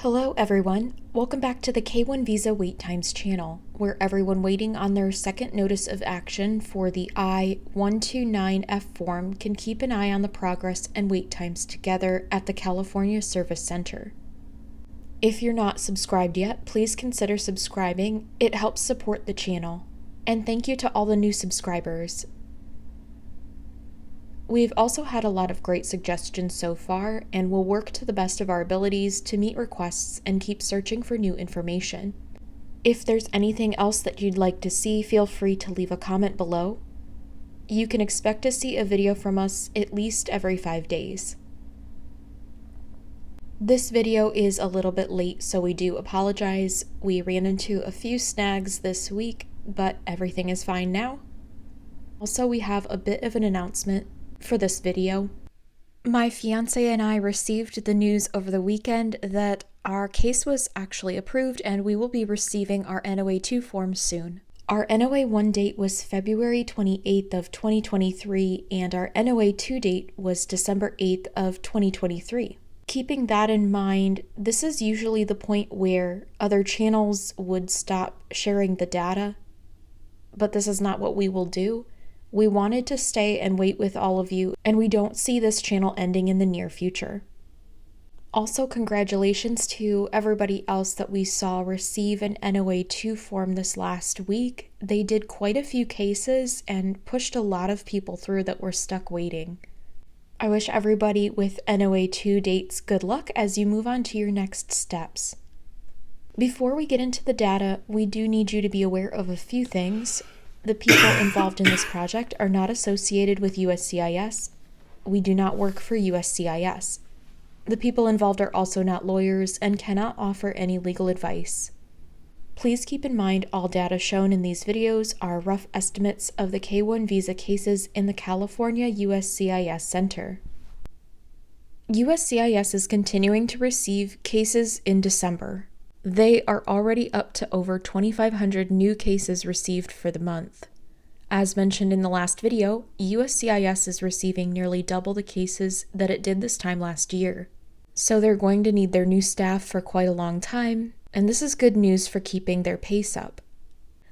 Hello everyone, welcome back to the K-1 Visa Wait Times channel, where everyone waiting on their second notice of action for the I-129F form can keep an eye on the progress and wait times together at the California Service Center. If you're not subscribed yet, please consider subscribing. It helps support the channel. And thank you to all the new subscribers. We've also had a lot of great suggestions so far, and will work to the best of our abilities to meet requests and keep searching for new information. If there's anything else that you'd like to see, feel free to leave a comment below. You can expect to see a video from us at least every 5 days. This video is a little bit late, so we do apologize. We ran into a few snags this week, but everything is fine now. Also, we have a bit of an announcement for this video. My fiance and I received the news over the weekend that our case was actually approved and we will be receiving our NOA-2 form soon. Our NOA-1 date was February 28th of 2023 and our NOA-2 date was December 8th of 2023. Keeping that in mind, this is usually the point where other channels would stop sharing the data, but this is not what we will do. We wanted to stay and wait with all of you, and we don't see this channel ending in the near future. Also, congratulations to everybody else that we saw receive an NOA-2 form this last week. They did quite a few cases and pushed a lot of people through that were stuck waiting. I wish everybody with NOA-2 dates good luck as you move on to your next steps. Before we get into the data, we do need you to be aware of a few things. The people involved in this project are not associated with USCIS. We do not work for USCIS. The people involved are also not lawyers and cannot offer any legal advice. Please keep in mind all data shown in these videos are rough estimates of the K-1 visa cases in the California USCIS Center. USCIS is continuing to receive cases in December. They are already up to over 2,500 new cases received for the month. As mentioned in the last video, USCIS is receiving nearly double the cases that it did this time last year. So they're going to need their new staff for quite a long time, and this is good news for keeping their pace up.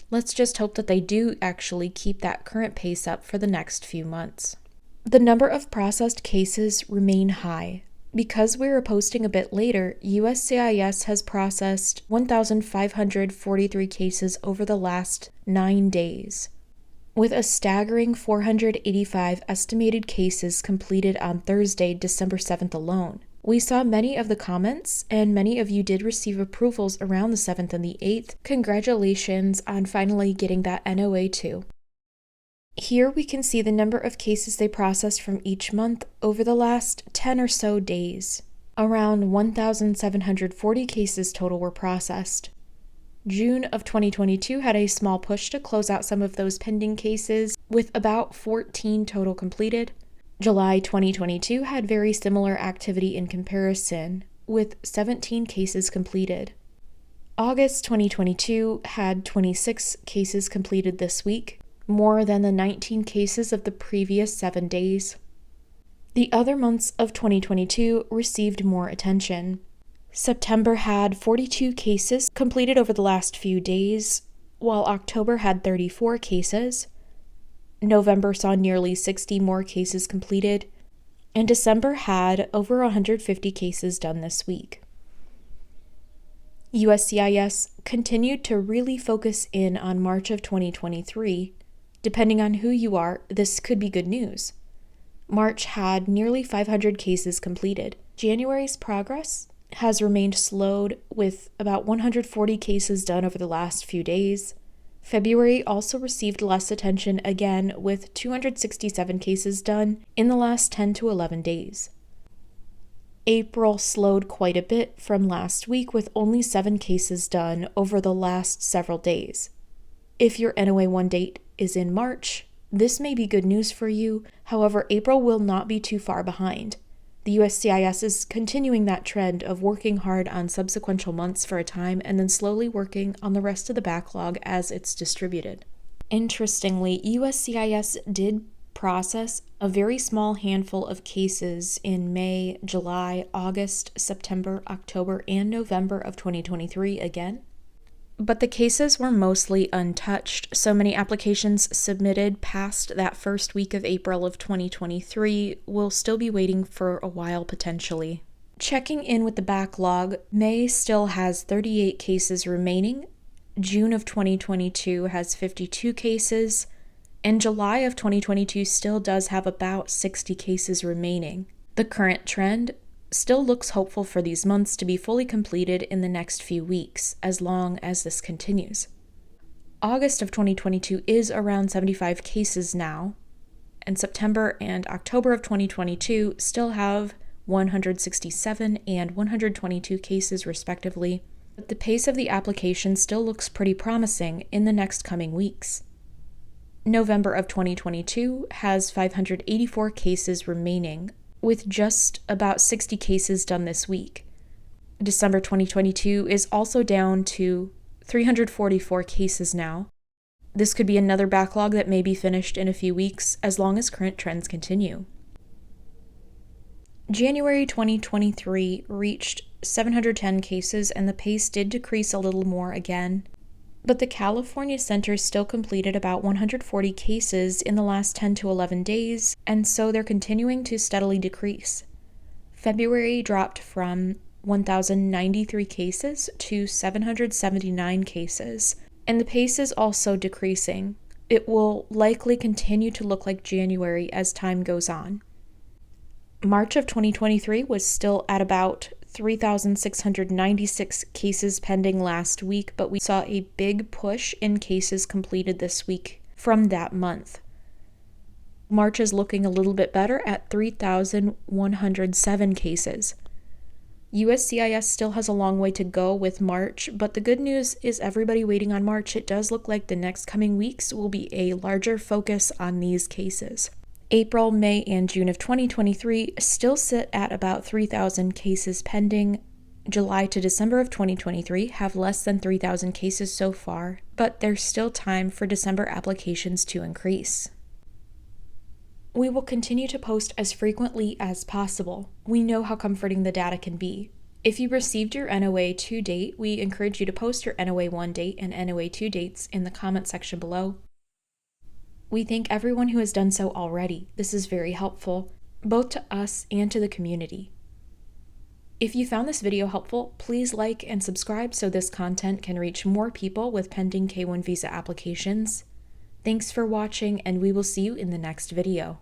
Let's just hope that they do actually keep that current pace up for the next few months. The number of processed cases remain high. Because we are posting a bit later, USCIS has processed 1,543 cases over the last 9 days, with a staggering 485 estimated cases completed on Thursday, December 7th alone. We saw many of the comments, and many of you did receive approvals around the 7th and the 8th. Congratulations on finally getting that NOA-2. Here we can see the number of cases they processed from each month over the last 10 or so days. Around 1,740 cases total were processed. June of 2022 had a small push to close out some of those pending cases, with about 14 total completed. July 2022 had very similar activity in comparison, with 17 cases completed. August 2022 had 26 cases completed this week, more than the 19 cases of the previous 7 days. The other months of 2022 received more attention. September had 42 cases completed over the last few days, while October had 34 cases. November saw nearly 60 more cases completed, and December had over 150 cases done this week. USCIS continued to really focus in on March of 2023. Depending on who you are, this could be good news. March had nearly 500 cases completed. January's progress has remained slowed, with about 140 cases done over the last few days. February also received less attention again, with 267 cases done in the last 10 to 11 days. April slowed quite a bit from last week, with only 7 cases done over the last several days. If your NOA-1 date is in March, this may be good news for you. However, April will not be too far behind. The USCIS is continuing that trend of working hard on subsequent months for a time and then slowly working on the rest of the backlog as it's distributed. Interestingly, USCIS did process a very small handful of cases in May, July, August, September, October, and November of 2023 again. But the cases were mostly untouched, so many applications submitted past that first week of April of 2023 will still be waiting for a while potentially. Checking in with the backlog, May still has 38 cases remaining, June of 2022 has 52 cases, and July of 2022 still does have about 60 cases remaining. The current trend still looks hopeful for these months to be fully completed in the next few weeks, as long as this continues. August of 2022 is around 75 cases now, and September and October of 2022 still have 167 and 122 cases respectively, but the pace of the application still looks pretty promising in the next coming weeks. November of 2022 has 584 cases remaining, with just about 60 cases done this week. December 2022 is also down to 344 cases now. This could be another backlog that may be finished in a few weeks, as long as current trends continue. January 2023 reached 710 cases, and the pace did decrease a little more again. But the California Center still completed about 140 cases in the last 10 to 11 days, and so they're continuing to steadily decrease. February dropped from 1,093 cases to 779 cases, and the pace is also decreasing. It will likely continue to look like January as time goes on. March of 2023 was still at about 3,696 cases pending last week, but we saw a big push in cases completed this week from that month. March is looking a little bit better at 3,107 cases. USCIS still has a long way to go with March, but the good news is everybody waiting on March, it does look like the next coming weeks will be a larger focus on these cases. April, May, and June of 2023 still sit at about 3,000 cases pending. July to December of 2023 have less than 3,000 cases so far, but there's still time for December applications to increase. We will continue to post as frequently as possible. We know how comforting the data can be. If you received your NOA to date, we encourage you to post your NOA 1 date and NOA 2 dates in the comment section below. We thank everyone who has done so already. This is very helpful, both to us and to the community. If you found this video helpful, please like and subscribe so this content can reach more people with pending K-1 visa applications. Thanks for watching, and we will see you in the next video.